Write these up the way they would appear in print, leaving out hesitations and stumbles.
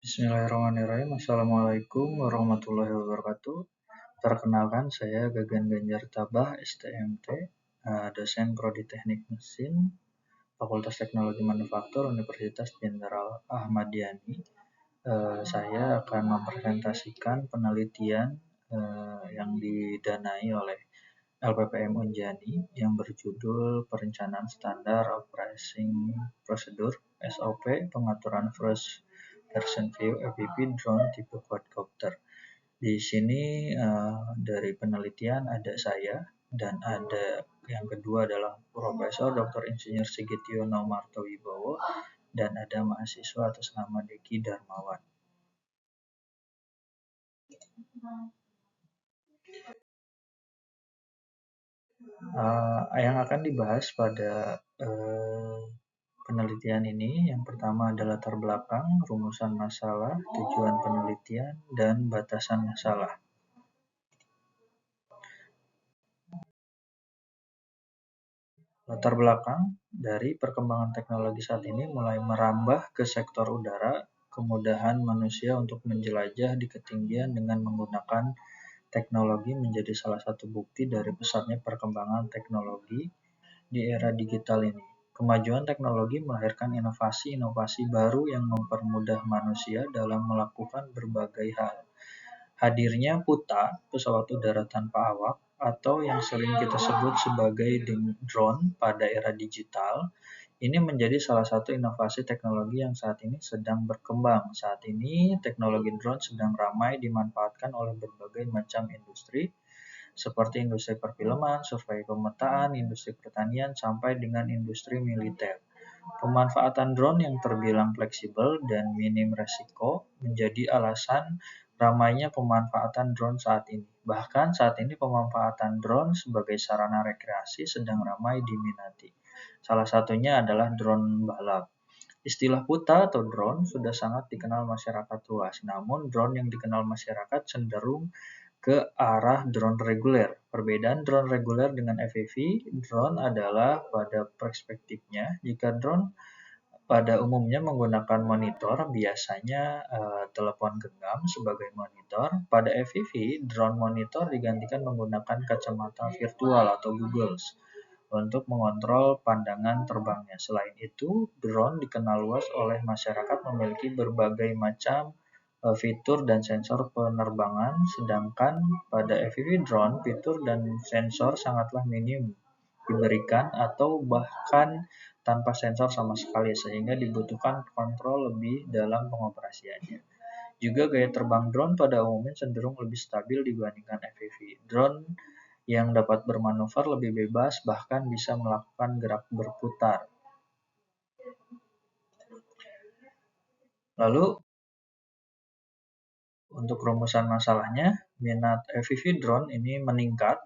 Bismillahirrahmanirrahim. Assalamualaikum warahmatullahi wabarakatuh. Perkenalkan, saya Gagan Ganjar Tabah, STMT, dosen Prodi Teknik Mesin, Fakultas Teknologi Manufaktur, Universitas Jenderal Ahmad Yani. Saya akan mempresentasikan penelitian yang didanai oleh LPPM Unjani yang berjudul Perencanaan Standar Operating Procedure (SOP) Pengaturan First Person View FPV Drone tipe quadcopter. Di sini dari penelitian ada saya dan ada yang kedua adalah Profesor Dr. Insinyur Sigityono Martowibowo dan ada mahasiswa atas nama Deki Darmawan. Yang akan dibahas pada penelitian ini, yang pertama adalah latar belakang, rumusan masalah, tujuan penelitian, dan batasan masalah. Latar belakang dari perkembangan teknologi saat ini mulai merambah ke sektor udara, kemudahan manusia untuk menjelajah di ketinggian dengan menggunakan teknologi menjadi salah satu bukti dari pesatnya perkembangan teknologi di era digital ini. Kemajuan teknologi melahirkan inovasi-inovasi baru yang mempermudah manusia dalam melakukan berbagai hal. Hadirnya PUTA, pesawat udara tanpa awak, atau yang sering kita sebut sebagai drone pada era digital, ini menjadi salah satu inovasi teknologi yang saat ini sedang berkembang. Saat ini, teknologi drone sedang ramai dimanfaatkan oleh berbagai macam industri, seperti industri perfilman, survei pemetaan, industri pertanian, sampai dengan industri militer. Pemanfaatan drone yang terbilang fleksibel dan minim resiko menjadi alasan ramainya pemanfaatan drone saat ini. Bahkan saat ini pemanfaatan drone sebagai sarana rekreasi sedang ramai diminati. Salah satunya adalah drone balap. Istilah PUTA atau drone sudah sangat dikenal masyarakat luas, namun drone yang dikenal masyarakat cenderung ke arah drone reguler. Perbedaan drone reguler dengan FPV drone adalah pada perspektifnya. Jika drone pada umumnya menggunakan monitor, biasanya telepon genggam sebagai monitor. Pada FPV, drone monitor digantikan menggunakan kacamata virtual atau goggles untuk mengontrol pandangan terbangnya. Selain itu, drone dikenal luas oleh masyarakat memiliki berbagai macam fitur dan sensor penerbangan, sedangkan pada FPV drone, fitur dan sensor sangatlah minim diberikan atau bahkan tanpa sensor sama sekali, sehingga dibutuhkan kontrol lebih dalam pengoperasiannya. Juga gaya terbang drone pada umumnya cenderung lebih stabil dibandingkan FPV. Drone yang dapat bermanuver lebih bebas, bahkan bisa melakukan gerak berputar. Lalu, untuk rumusan masalahnya, minat FPV drone ini meningkat,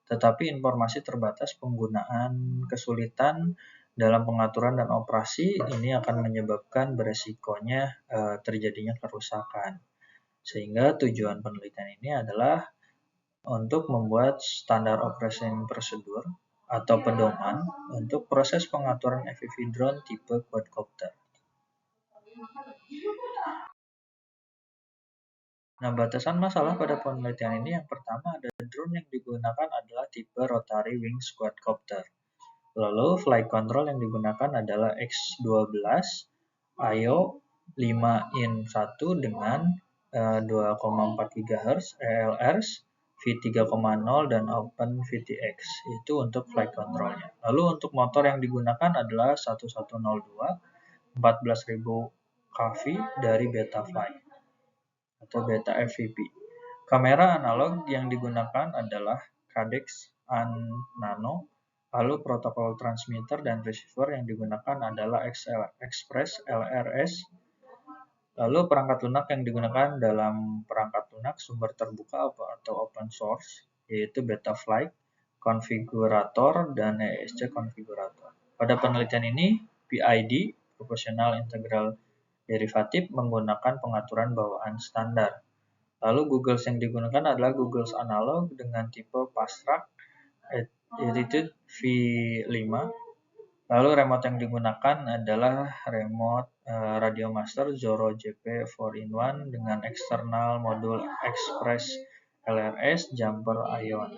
tetapi informasi terbatas, penggunaan kesulitan dalam pengaturan dan operasi ini akan menyebabkan beresikonya terjadinya kerusakan. Sehingga tujuan penelitian ini adalah untuk membuat standar operating procedure atau pedoman untuk proses pengaturan FPV drone tipe quadcopter. Nah, batasan masalah pada penelitian ini yang pertama ada drone yang digunakan adalah tipe rotary wings quadcopter. Lalu flight control yang digunakan adalah X12 IO 5in1 dengan 2,4 GHz ELRs V3,0 dan Open VTX. Itu untuk flight controlnya. Lalu untuk motor yang digunakan adalah 1102 14.000 kV dari Betaflight atau Beta FPV. Kamera analog yang digunakan adalah Cadex Nano. Lalu protokol transmitter dan receiver yang digunakan adalah Express LRS. Lalu perangkat lunak yang digunakan dalam perangkat lunak sumber terbuka atau open source, yaitu Betaflight Configurator dan ESC Configurator. Pada penelitian ini, PID, Proportional Integral Derivative, menggunakan pengaturan bawaan standar. Lalu goggles yang digunakan adalah goggles analog dengan tipe Fast Track Attitude V5 Lalu remote yang digunakan adalah remote Radio Master Zorro JP 4-in-1 dengan eksternal modul Express LRS Jumper Ion.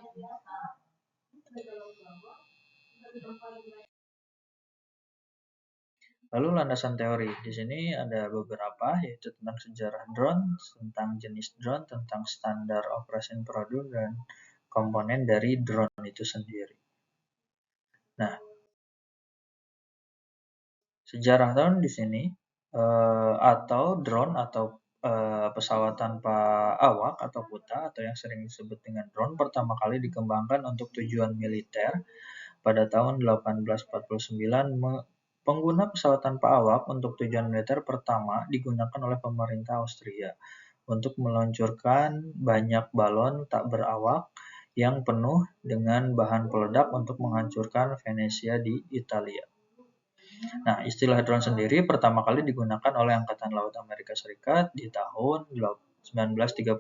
Lalu landasan teori, di sini ada beberapa, yaitu tentang sejarah drone, tentang jenis drone, tentang standar operasi produk, dan komponen dari drone itu sendiri. Nah, sejarah drone di sini atau drone atau pesawat tanpa awak atau kuta atau yang sering disebut dengan drone pertama kali dikembangkan untuk tujuan militer pada tahun 1849. Pengguna pesawat tanpa awak untuk tujuan militer pertama digunakan oleh pemerintah Austria untuk meluncurkan banyak balon tak berawak yang penuh dengan bahan peledak untuk menghancurkan Venesia di Italia. Nah, istilah drone sendiri pertama kali digunakan oleh Angkatan Laut Amerika Serikat di tahun 1935.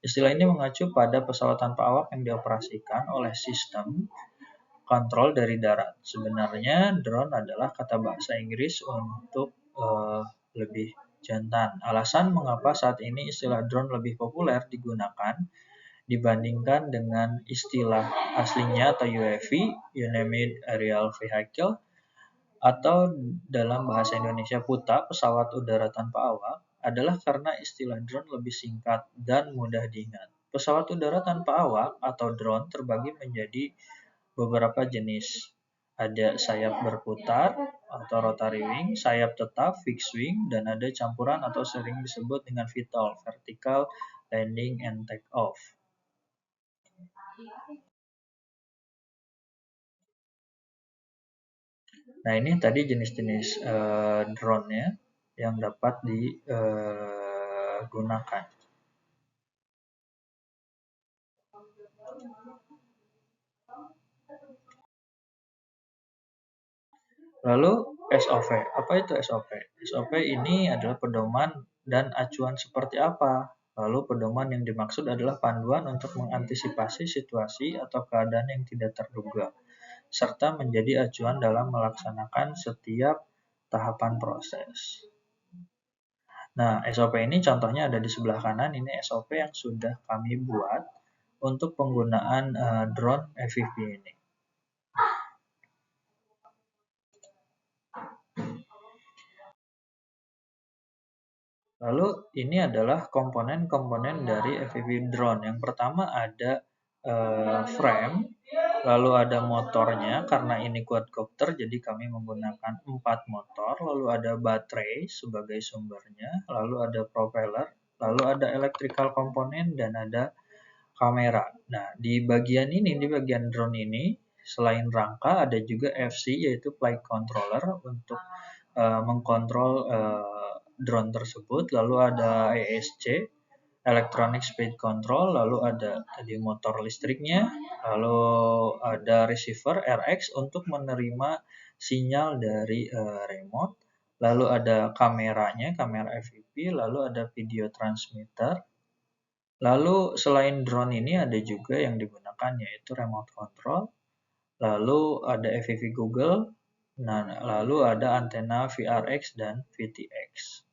Istilah ini mengacu pada pesawat tanpa awak yang dioperasikan oleh sistem kontrol dari darat. Sebenarnya drone adalah kata bahasa Inggris untuk lebih jantan. Alasan mengapa saat ini istilah drone lebih populer digunakan dibandingkan dengan istilah aslinya atau UAV, Unmanned Aerial Vehicle, atau dalam bahasa Indonesia PUTA, pesawat udara tanpa awak, adalah karena istilah drone lebih singkat dan mudah diingat. Pesawat udara tanpa awak atau drone terbagi menjadi beberapa jenis. Ada sayap berputar atau rotary wing, sayap tetap fixed wing, dan ada campuran atau sering disebut dengan VTOL, vertical landing and take off. Nah, ini tadi jenis-jenis drone-nya yang dapat digunakan. Lalu SOV, apa itu SOV? SOV ini adalah pedoman dan acuan seperti apa? Lalu pedoman yang dimaksud adalah panduan untuk mengantisipasi situasi atau keadaan yang tidak terduga, serta menjadi acuan dalam melaksanakan setiap tahapan proses. Nah, SOP ini contohnya ada di sebelah kanan, ini SOP yang sudah kami buat untuk penggunaan drone FPV ini. Lalu ini adalah komponen-komponen dari FPV drone. Yang pertama ada frame, lalu ada motornya, karena ini quadcopter jadi kami menggunakan 4 motor, lalu ada baterai sebagai sumbernya, lalu ada propeller, lalu ada electrical komponen, dan ada kamera. Nah, di bagian ini, di bagian drone ini, selain rangka ada juga FC, yaitu flight controller untuk mengkontrol drone tersebut. Lalu ada ESC, Electronic Speed Control, lalu ada tadi motor listriknya, lalu ada receiver RX untuk menerima sinyal dari remote, lalu ada kameranya, kamera FPV, lalu ada video transmitter. Lalu selain drone ini ada juga yang digunakan yaitu remote control, lalu ada FPV Google, nah lalu ada antena VRX dan VTX.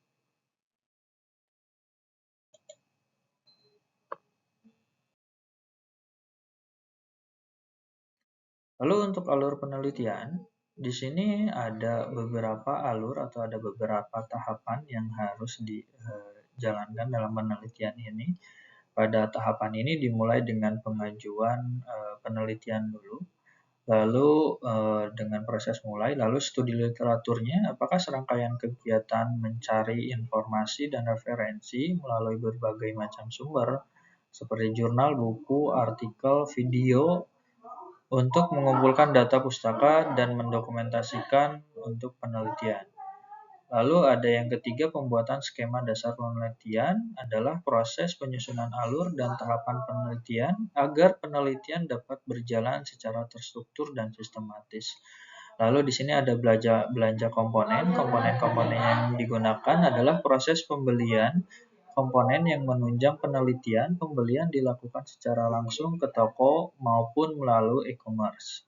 Lalu untuk alur penelitian, di sini ada beberapa alur atau ada beberapa tahapan yang harus dijalankan dalam penelitian ini. Pada tahapan ini dimulai dengan pengajuan penelitian dulu, lalu dengan proses mulai, lalu studi literaturnya, apakah serangkaian kegiatan mencari informasi dan referensi melalui berbagai macam sumber, seperti jurnal, buku, artikel, video, untuk mengumpulkan data pustaka dan mendokumentasikan untuk penelitian. Lalu ada yang ketiga, pembuatan skema dasar penelitian adalah proses penyusunan alur dan tahapan penelitian agar penelitian dapat berjalan secara terstruktur dan sistematis. Lalu di sini ada belanja komponen. Komponen-komponen yang digunakan adalah proses pembelian komponen yang menunjang penelitian. Pembelian dilakukan secara langsung ke toko maupun melalui e-commerce.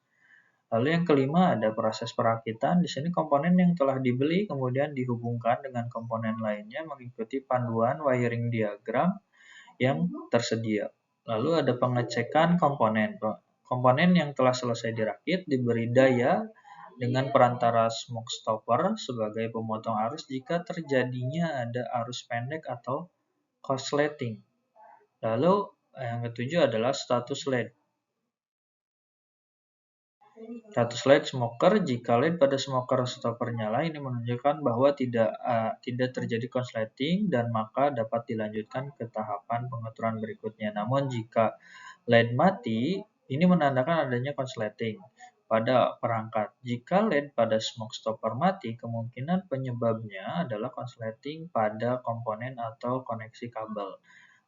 Lalu yang kelima ada proses perakitan. Di sini komponen yang telah dibeli kemudian dihubungkan dengan komponen lainnya mengikuti panduan wiring diagram yang tersedia. Lalu ada pengecekan komponen. Komponen yang telah selesai dirakit diberi daya dengan perantara smoke stopper sebagai pemotong arus jika terjadinya ada arus pendek atau korsleting. Lalu yang ketujuh adalah status LED. Status LED smoker, jika LED pada smoker stopper nyala, ini menunjukkan bahwa tidak terjadi korsleting dan maka dapat dilanjutkan ke tahapan pengaturan berikutnya. Namun jika LED mati, ini menandakan adanya korsleting pada perangkat. Jika LED pada smoke stopper mati, kemungkinan penyebabnya adalah korsleting pada komponen atau koneksi kabel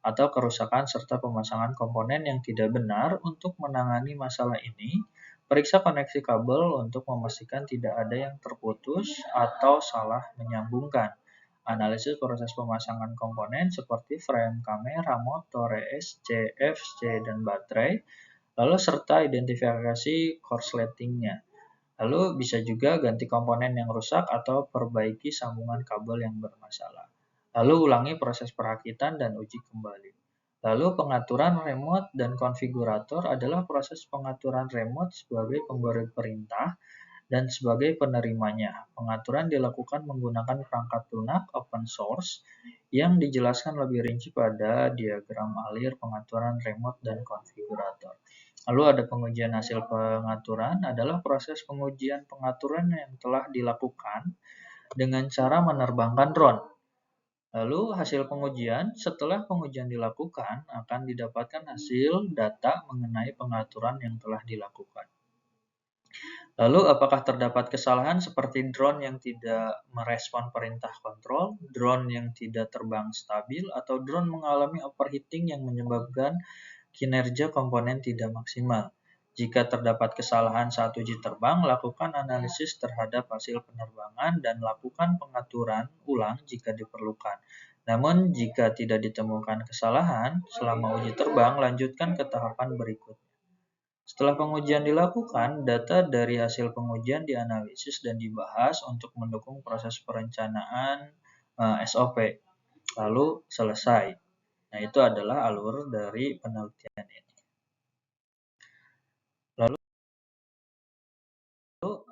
atau kerusakan serta pemasangan komponen yang tidak benar. Untuk menangani masalah ini, periksa koneksi kabel untuk memastikan tidak ada yang terputus atau salah menyambungkan. Analisis proses pemasangan komponen seperti frame kamera, motor, ESC, FC, dan baterai, lalu serta identifikasi korsletingnya. Lalu bisa juga ganti komponen yang rusak atau perbaiki sambungan kabel yang bermasalah. Lalu ulangi proses perakitan dan uji kembali. Lalu pengaturan remote dan konfigurator adalah proses pengaturan remote sebagai pemberi perintah dan sebagai penerimanya. Pengaturan dilakukan menggunakan perangkat lunak open source yang dijelaskan lebih rinci pada diagram alir pengaturan remote dan konfigurator. Lalu ada pengujian hasil pengaturan adalah proses pengujian pengaturan yang telah dilakukan dengan cara menerbangkan drone. Lalu hasil pengujian, setelah pengujian dilakukan, akan didapatkan hasil data mengenai pengaturan yang telah dilakukan. Lalu apakah terdapat kesalahan seperti drone yang tidak merespon perintah kontrol, drone yang tidak terbang stabil, atau drone mengalami overheating yang menyebabkan kinerja komponen tidak maksimal? Jika terdapat kesalahan saat uji terbang, lakukan analisis terhadap hasil penerbangan dan lakukan pengaturan ulang jika diperlukan. Namun, jika tidak ditemukan kesalahan selama uji terbang, lanjutkan ke tahapan berikutnya. Setelah pengujian dilakukan, data dari hasil pengujian dianalisis dan dibahas untuk mendukung proses perencanaan SOP. Lalu selesai. Nah, itu adalah alur dari penelitian ini. Lalu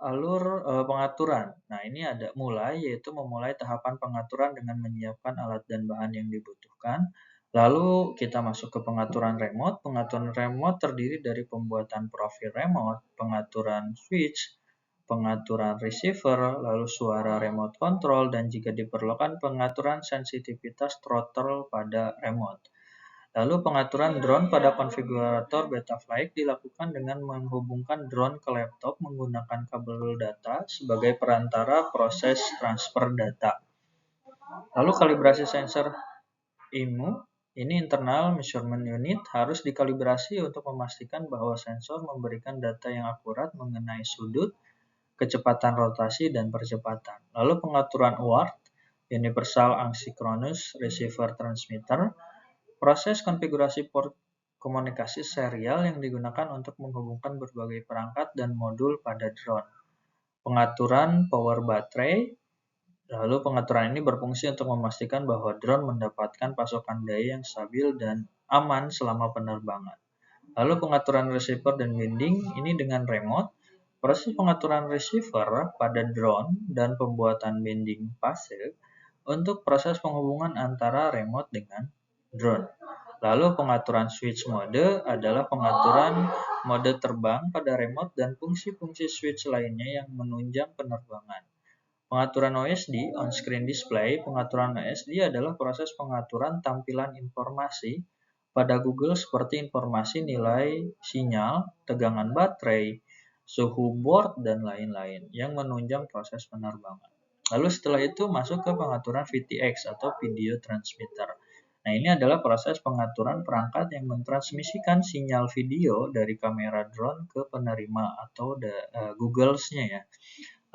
alur pengaturan. Nah, ini ada yaitu memulai tahapan pengaturan dengan menyiapkan alat dan bahan yang dibutuhkan. Lalu kita masuk ke pengaturan remote. Pengaturan remote terdiri dari pembuatan profil remote, pengaturan switch, pengaturan receiver, lalu suara remote control, dan jika diperlukan pengaturan sensitivitas throttle pada remote. Lalu pengaturan drone pada konfigurator Betaflight dilakukan dengan menghubungkan drone ke laptop menggunakan kabel data sebagai perantara proses transfer data. Lalu kalibrasi sensor IMU, ini internal measurement unit, harus dikalibrasi untuk memastikan bahwa sensor memberikan data yang akurat mengenai sudut, kecepatan rotasi, dan percepatan. Lalu pengaturan UART, Universal Asynchronous Receiver Transmitter, proses konfigurasi port komunikasi serial yang digunakan untuk menghubungkan berbagai perangkat dan modul pada drone. Pengaturan power baterai, lalu pengaturan ini berfungsi untuk memastikan bahwa drone mendapatkan pasokan daya yang stabil dan aman selama penerbangan. Lalu pengaturan receiver dan binding, ini dengan remote. Proses pengaturan receiver pada drone dan pembuatan binding fase untuk proses penghubungan antara remote dengan drone. Lalu pengaturan switch mode adalah pengaturan mode terbang pada remote dan fungsi-fungsi switch lainnya yang menunjang penerbangan. Pengaturan OSD, on-screen display. Pengaturan OSD adalah proses pengaturan tampilan informasi pada Google seperti informasi nilai sinyal, tegangan baterai, suhu board, dan lain-lain yang menunjang proses penerbangan. Lalu setelah itu masuk ke pengaturan VTX atau video transmitter. Nah, ini adalah proses pengaturan perangkat yang mentransmisikan sinyal video dari kamera drone ke penerima atau Google-nya ya.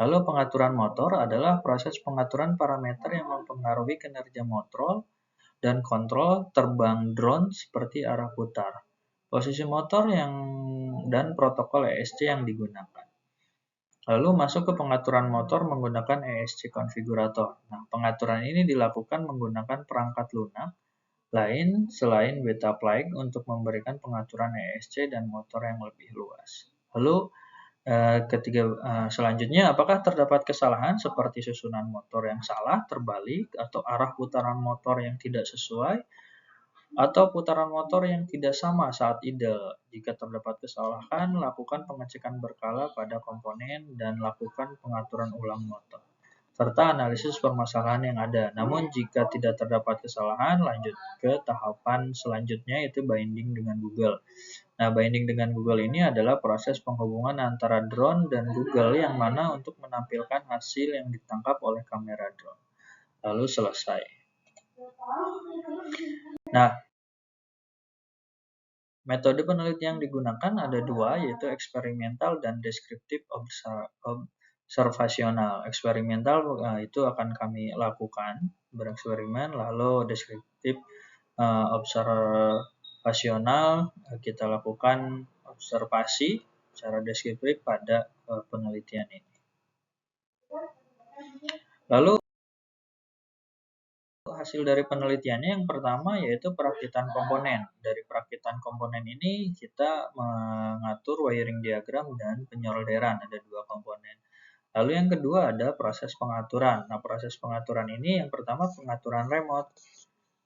Lalu pengaturan motor adalah proses pengaturan parameter yang mempengaruhi kinerja motor dan kontrol terbang drone seperti arah putar, posisi motor dan protokol ESC yang digunakan. Lalu masuk ke pengaturan motor menggunakan ESC Configurator. Nah, pengaturan ini dilakukan menggunakan perangkat lunak lain selain Betaflight untuk memberikan pengaturan ESC dan motor yang lebih luas. Lalu selanjutnya, apakah terdapat kesalahan seperti susunan motor yang salah, terbalik, atau arah putaran motor yang tidak sesuai, atau putaran motor yang tidak sama saat idle? Jika terdapat kesalahan, lakukan pengecekan berkala pada komponen dan lakukan pengaturan ulang motor, serta analisis permasalahan yang ada. Namun jika tidak terdapat kesalahan, lanjut ke tahapan selanjutnya, yaitu binding dengan Google. Nah, binding dengan Google ini adalah proses penghubungan antara drone dan Google yang mana untuk menampilkan hasil yang ditangkap oleh kamera drone. Lalu selesai. Nah, metode penelitian yang digunakan ada dua, yaitu eksperimental dan deskriptif observasional. Eksperimental itu akan kami lakukan bereksperimen, lalu deskriptif observasional kita lakukan observasi secara deskriptif pada penelitian ini. Lalu hasil dari penelitiannya yang pertama yaitu perakitan komponen. Dari perakitan komponen ini kita mengatur wiring diagram dan penyolderan, ada dua komponen. Lalu yang kedua ada proses pengaturan. Nah, proses pengaturan ini yang pertama pengaturan remote.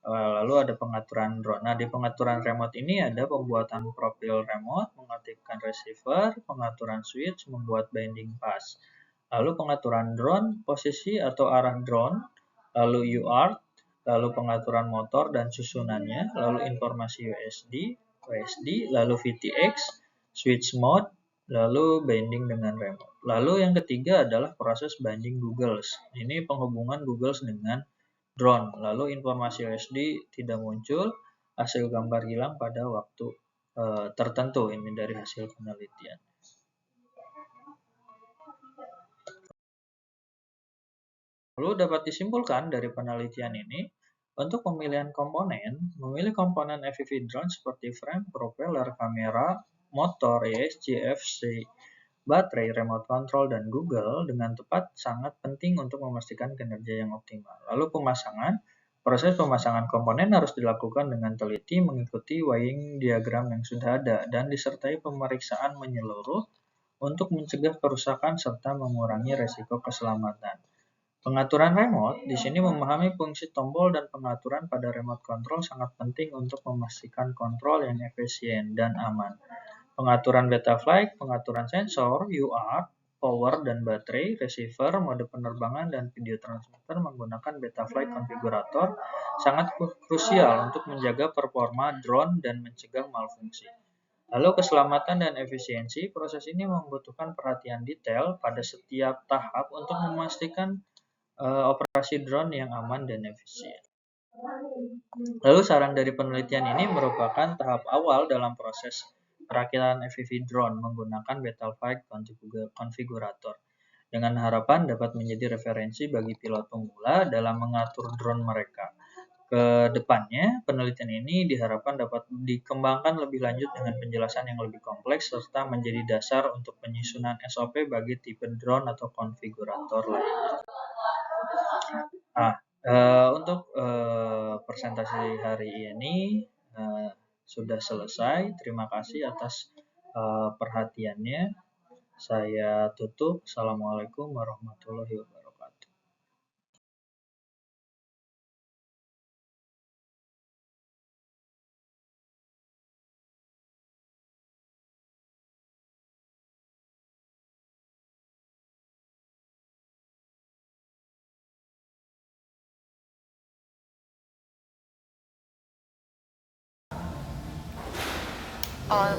Lalu ada pengaturan drone. Nah, di pengaturan remote ini ada pembuatan profil remote, mengaktifkan receiver, pengaturan switch, membuat binding pass. Lalu pengaturan drone, posisi atau arah drone, lalu UART, lalu pengaturan motor dan susunannya, lalu informasi USD, lalu VTX, switch mode, lalu binding dengan remote. Lalu yang ketiga adalah proses binding Googles. Ini penghubungan Googles dengan drone. Lalu informasi USD tidak muncul, hasil gambar hilang pada waktu tertentu. Ini dari hasil penelitian. Lalu dapat disimpulkan dari penelitian ini, untuk pemilihan komponen, memilih komponen FPV drone seperti frame, propeller, kamera, motor, ESC, FC, baterai, remote control, dan Google dengan tepat sangat penting untuk memastikan kinerja yang optimal. Lalu pemasangan, proses pemasangan komponen harus dilakukan dengan teliti mengikuti wiring diagram yang sudah ada dan disertai pemeriksaan menyeluruh untuk mencegah kerusakan serta mengurangi resiko keselamatan. Pengaturan remote, di sini memahami fungsi tombol dan pengaturan pada remote control sangat penting untuk memastikan kontrol yang efisien dan aman. Pengaturan Betaflight, pengaturan sensor, UART, power dan baterai, receiver, mode penerbangan, dan video transmitter menggunakan Betaflight Configurator sangat krusial untuk menjaga performa drone dan mencegah malfungsi. Lalu keselamatan dan efisiensi, proses ini membutuhkan perhatian detail pada setiap tahap untuk memastikan operasi drone yang aman dan efisien. Lalu saran dari penelitian ini merupakan tahap awal dalam proses perakitan FPV drone menggunakan Betaflight Configurator, dengan harapan dapat menjadi referensi bagi pilot pemula dalam mengatur drone mereka. Ke depannya, penelitian ini diharapkan dapat dikembangkan lebih lanjut dengan penjelasan yang lebih kompleks serta menjadi dasar untuk penyusunan SOP bagi tipe drone atau konfigurator lainnya. Untuk presentasi hari ini sudah selesai. Terima kasih atas perhatiannya. Saya tutup. Assalamualaikum warahmatullahi wabarakatuh. On.